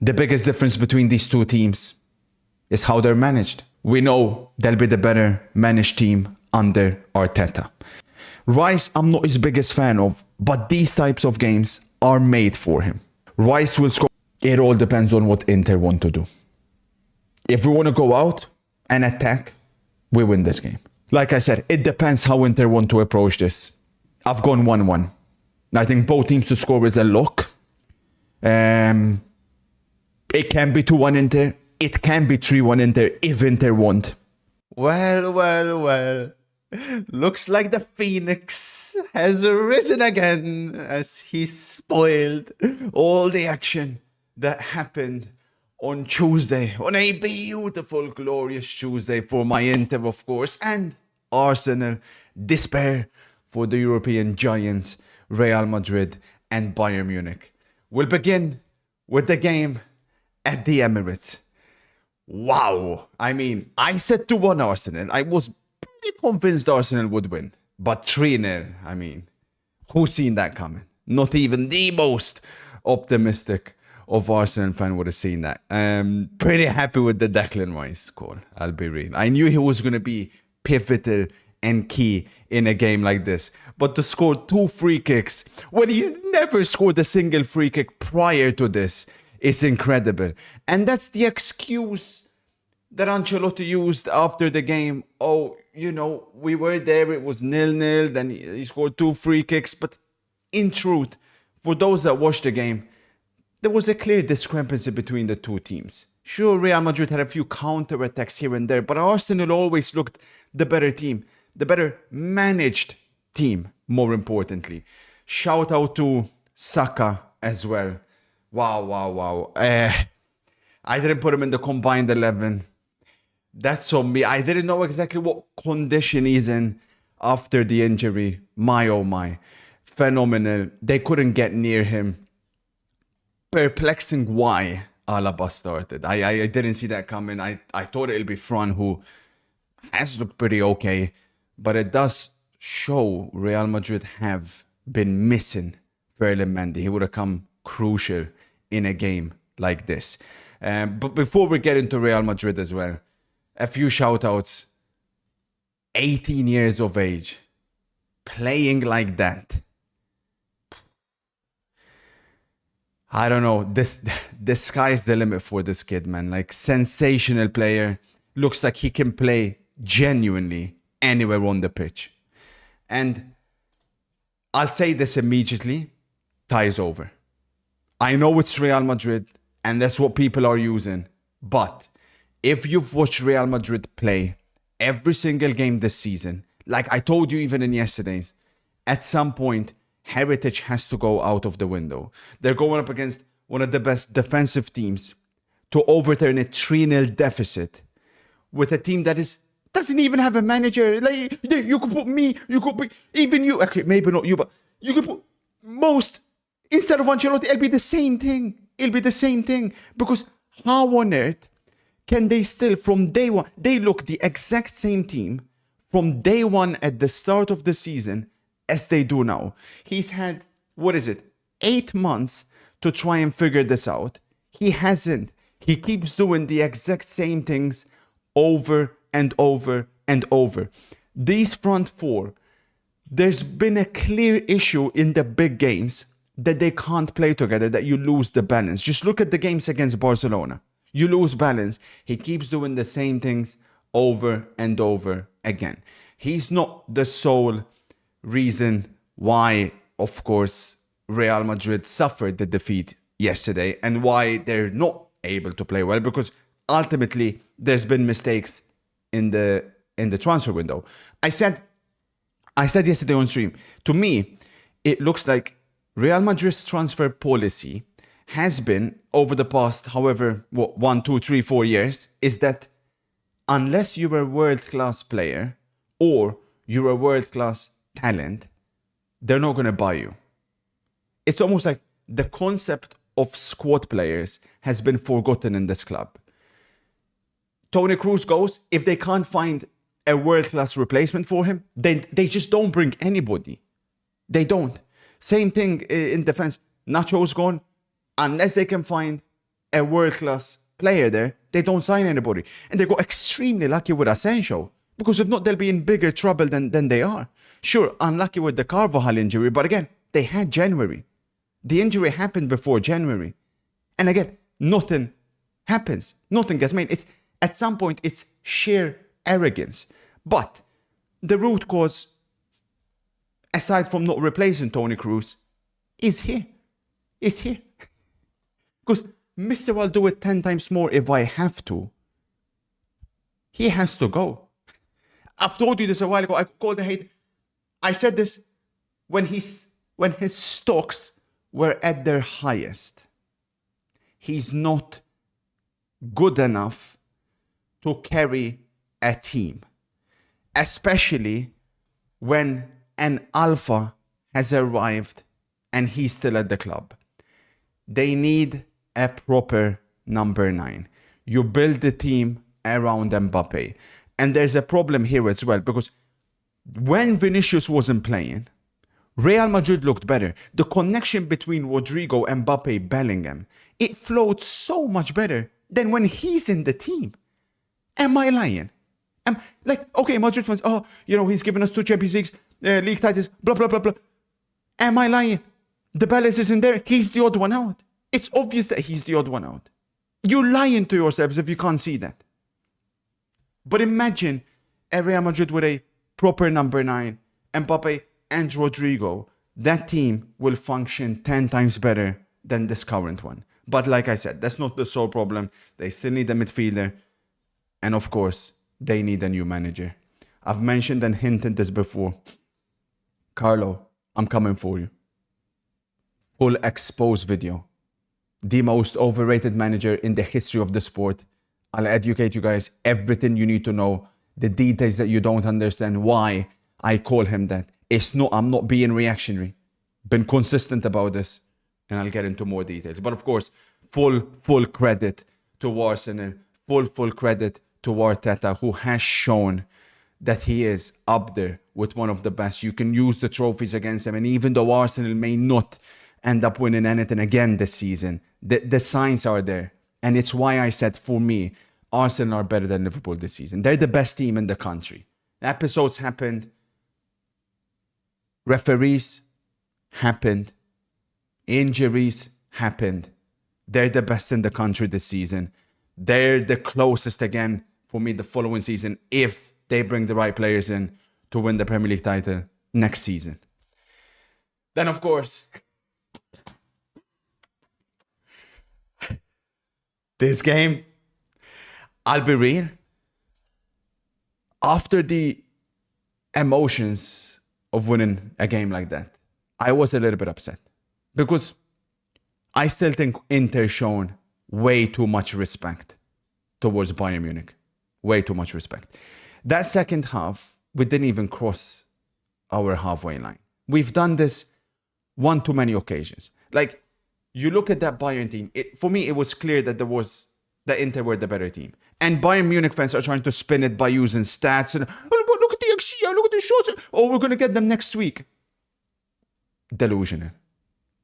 The biggest difference between these two teams is how they're managed. We know they'll be the better managed team under Arteta. Rice, I'm not his biggest fan of, but these types of games are made for him. Rice will score. It all depends on what Inter want to do. If we want to go out and attack, we win this game. Like I said, it depends how Inter want to approach this. I've gone 1-1. I think both teams to score is a lock. It can be 2-1 Inter. It can be 3-1 Inter if Inter want. Well. Looks like the Phoenix has risen again as he spoiled all the action that happened on Tuesday. On a beautiful, glorious Tuesday for my Inter, of course. And Arsenal, despair for the European giants, Real Madrid and Bayern Munich. We'll begin with the game at the Emirates. Wow. I mean, I said 2-1 Arsenal. I was pretty convinced Arsenal would win. But 3-0, I mean, who's seen that coming? Not even the most optimistic of Arsenal fan would have seen that. Pretty happy with the Declan Rice call, I'll be real. I knew he was going to be pivotal and key in a game like this. But to score 2 free kicks when he never scored a single free kick prior to this is incredible. And that's the excuse that Ancelotti used after the game. Oh, you know, we were there, it was 0-0, then he scored 2 free kicks. But in truth, for those that watched the game, there was a clear discrepancy between the two teams. Sure, Real Madrid had a few counter-attacks here and there, but Arsenal always looked the better team, the better managed team, more importantly. Shout out to Saka as well. Wow. I didn't put him in the combined 11. That's on me. I didn't know exactly what condition he's in after the injury. My, oh my. Phenomenal. They couldn't get near him. Perplexing why Alaba started. I didn't see that coming. I thought it'll be Fran, who has looked pretty okay. But it does show Real Madrid have been missing Ferland Mendy. He would have come crucial in a game like this. But before we get into Real Madrid as well, a few shout-outs. 18 years of age. Playing like that. I don't know. The sky's the limit for this kid, man. Like, sensational player. Looks like he can play genuinely anywhere on the pitch. And I'll say this immediately. Tie's over. I know it's Real Madrid, and that's what people are using. But if you've watched Real Madrid play every single game this season, like I told you even in yesterday's, at some point, heritage has to go out of the window. They're going up against one of the best defensive teams to overturn a 3-0 deficit with a team that doesn't even have a manager. Like, you could put me, you could put even you. Actually, maybe not you, but you could put most instead of Ancelotti. It'll be the same thing. It'll be the same thing, because how on earth can they still from day one? They look the exact same team from day one at the start of the season as they do now. He's had, 8 months to try and figure this out. He hasn't. He keeps doing the exact same things over and over and over. These front four, there's been a clear issue in the big games that they can't play together, that you lose the balance. Just look at the games against Barcelona. You lose balance. He keeps doing the same things over and over again. He's not the sole reason why, of course, Real Madrid suffered the defeat yesterday and why they're not able to play well, because ultimately there's been mistakes in the transfer window. I said yesterday on stream, to me, it looks like Real Madrid's transfer policy has been, over the past, however, 1, 2, 3, 4 years, is that unless you're a world-class player or you're a world-class talent, they're not going to buy you. It's almost like the concept of squad players has been forgotten in this club. Toni Kroos goes, if they can't find a world-class replacement for him, then they just don't bring anybody. They don't. Same thing in defense. Nacho's gone. Unless they can find a world-class player there, they don't sign anybody. And they got extremely lucky with Asensio. Because if not, they'll be in bigger trouble than they are. Sure, unlucky with the Carvajal injury, but again, they had January. The injury happened before January. And again, nothing happens. Nothing gets made. It's at some point, it's sheer arrogance. But the root cause, aside from not replacing Toni Kroos, is here. It's here. Because Mr. I'll do it 10 times more if I have to. He has to go. I've told you this a while ago. I called the hate. I said this when his stocks were at their highest. He's not good enough to carry a team, especially when an alpha has arrived and he's still at the club. They need a proper number 9. You build the team around Mbappe. And there's a problem here as well, because when Vinicius wasn't playing, Real Madrid looked better. The connection between Rodrigo, Mbappe, Bellingham, it flowed so much better than when he's in the team. Am I lying? Okay, Madrid fans, he's given us 2 Champions Leagues, league titles, blah, blah, blah, blah. Am I lying? The balance isn't there. He's the odd one out. It's obvious that he's the odd one out. You're lying to yourselves if you can't see that. But imagine a Real Madrid with a proper number 9, Mbappe and Rodrigo. That team will function 10 times better than this current one. But like I said, that's not the sole problem. They still need a midfielder. And of course, they need a new manager. I've mentioned and hinted this before. Carlo, I'm coming for you. Full expose video. The most overrated manager in the history of the sport. I'll educate you guys everything you need to know. The details that you don't understand. Why I call him that. I'm not being reactionary. Been consistent about this. And I'll get into more details. But of course, full credit to Arsenal. Full credit to Arteta, who has shown that he is up there with one of the best. You can use the trophies against him. And even though Arsenal may not end up winning anything again this season, the signs are there. And it's why I said, for me, Arsenal are better than Liverpool this season. They're the best team in the country. Episodes happened. Referees happened. Injuries happened. They're the best in the country this season. They're the closest again for me the following season if they bring the right players in to win the Premier League title next season. Then, of course, this game, I'll be real. After the emotions of winning a game like that, I was a little bit upset. Because I still think Inter shown way too much respect towards Bayern Munich. Way too much respect. That second half, we didn't even cross our halfway line. We've done this one too many occasions. Like, you look at that Bayern team, for me, it was clear that the Inter were the better team. And Bayern Munich fans are trying to spin it by using stats and, look at the XG, look at the shots. Oh, we're going to get them next week. Delusional.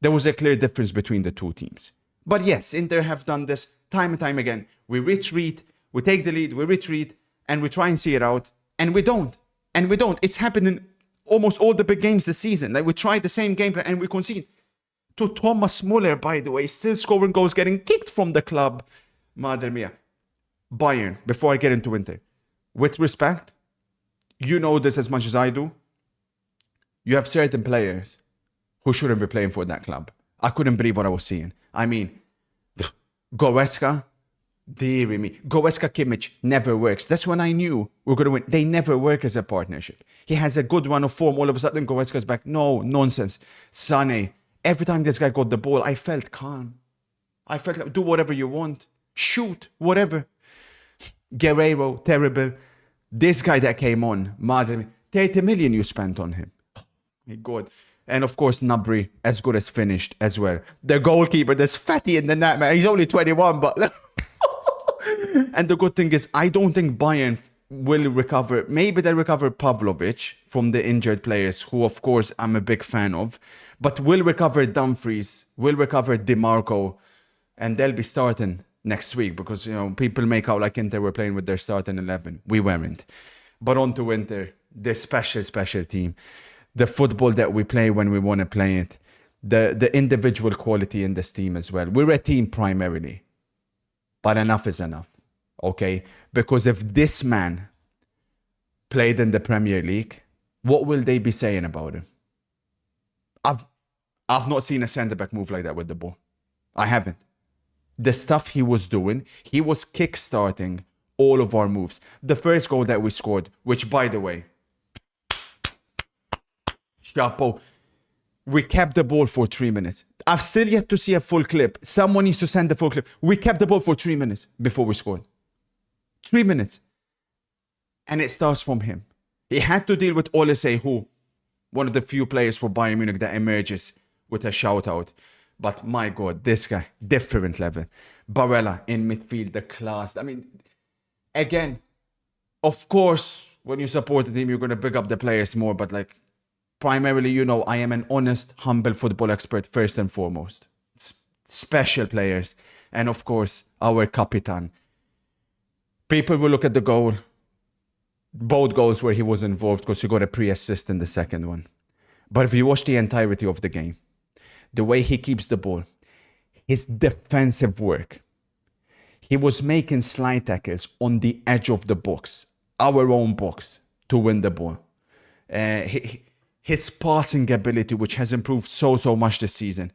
There was a clear difference between the two teams. But yes, Inter have done this time and time again. We retreat, we take the lead, we retreat, and we try and see it out. And we don't. It's happened in almost all the big games this season. Like, we tried the same game plan and we concede. To Thomas Muller, by the way, still scoring goals, getting kicked from the club. Madre mia. Bayern, before I get into Inter. With respect, you know this as much as I do. You have certain players who shouldn't be playing for that club. I couldn't believe what I was seeing. I mean, Goretzka, dear me. Goretzka Kimmich never works. That's when I knew we were going to win. They never work as a partnership. He has a good run of form. All of a sudden, Goretzka's back. No, nonsense. Sané. Every time this guy got the ball, I felt calm. I felt like, do whatever you want. Shoot, whatever. Guerreiro, terrible. This guy that came on, madre, 30 million you spent on him. Oh my God. And of course, Gnabry, as good as finished as well. The goalkeeper, there's fatty in the net, man. He's only 21, but... And the good thing is, I don't think Bayern will recover. Maybe they'll recover Pavlovic from the injured players, who, of course, I'm a big fan of. But will recover Dumfries, will recover DiMarco. And they'll be starting next week because, people make out like Inter were playing with their starting 11. We weren't. But on to Inter, this special team. The football that we play when we want to play it. The individual quality in this team as well. We're a team primarily. But enough is enough. Okay? Because if this man played in the Premier League, what will they be saying about him? I've not seen a centre-back move like that with the ball. I haven't. The stuff he was doing, he was kick-starting all of our moves. The first goal that we scored, which, by the way, chapeau, we kept the ball for 3 minutes. I've still yet to see a full clip. Someone needs to send the full clip. We kept the ball for 3 minutes before we scored. 3 minutes. And it starts from him. He had to deal with Olise, who, one of the few players for Bayern Munich that emerges with a shout-out. But my God, this guy, different level. Barella in midfield, the class. I mean, again, of course, when you support the team, you're going to pick up the players more. But primarily, I am an honest, humble football expert first and foremost. Special players. And of course, our Capitan. People will look at the goal. Both goals where he was involved because he got a pre-assist in the second one. But if you watch the entirety of the game, the way he keeps the ball, his defensive work, he was making slide tackles on the edge of the box, our own box, to win the ball. His passing ability, which has improved so much this season.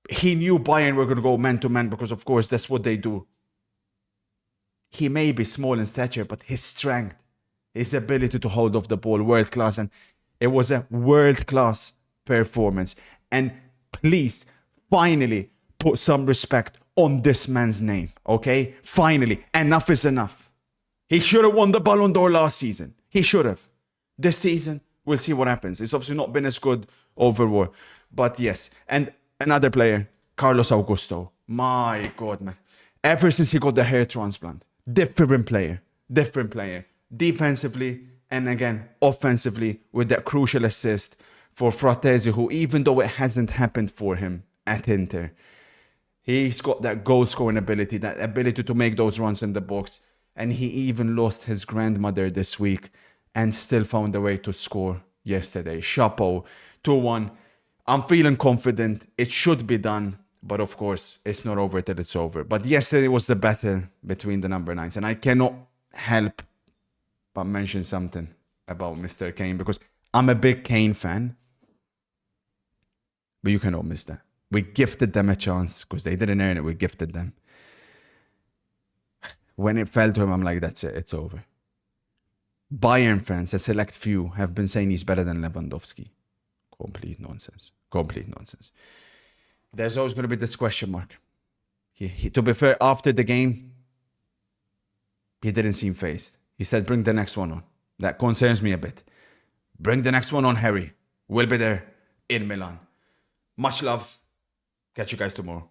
He knew Bayern were going to go man-to-man because, of course, that's what they do. He may be small in stature, but his strength, his ability to hold off the ball, world-class. And it was a world-class performance. And please, finally, put some respect on this man's name, okay? Finally, enough is enough. He should have won the Ballon d'Or last season. He should have. This season, we'll see what happens. It's obviously not been as good overall. But yes, and another player, Carlos Augusto. My God, man. Ever since he got the hair transplant, different player. Defensively, and again, offensively, with that crucial assist for Fratesi, who, even though it hasn't happened for him at Inter, he's got that goal-scoring ability, that ability to make those runs in the box. And he even lost his grandmother this week and still found a way to score yesterday. Chapeau, 2-1. I'm feeling confident. It should be done. But of course, it's not over till it's over. But yesterday was the battle between the number 9s. And I cannot help but mention something about Mr. Kane, because I'm a big Kane fan. But you cannot miss that. We gifted them a chance because they didn't earn it. We gifted them. When it fell to him, I'm like, that's it. It's over. Bayern fans, a select few, have been saying he's better than Lewandowski. Complete nonsense. There's always going to be this question mark. To be fair, after the game, he didn't seem fazed. He said, bring the next one on. That concerns me a bit. Bring the next one on, Harry. We'll be there in Milan. Much love. Catch you guys tomorrow.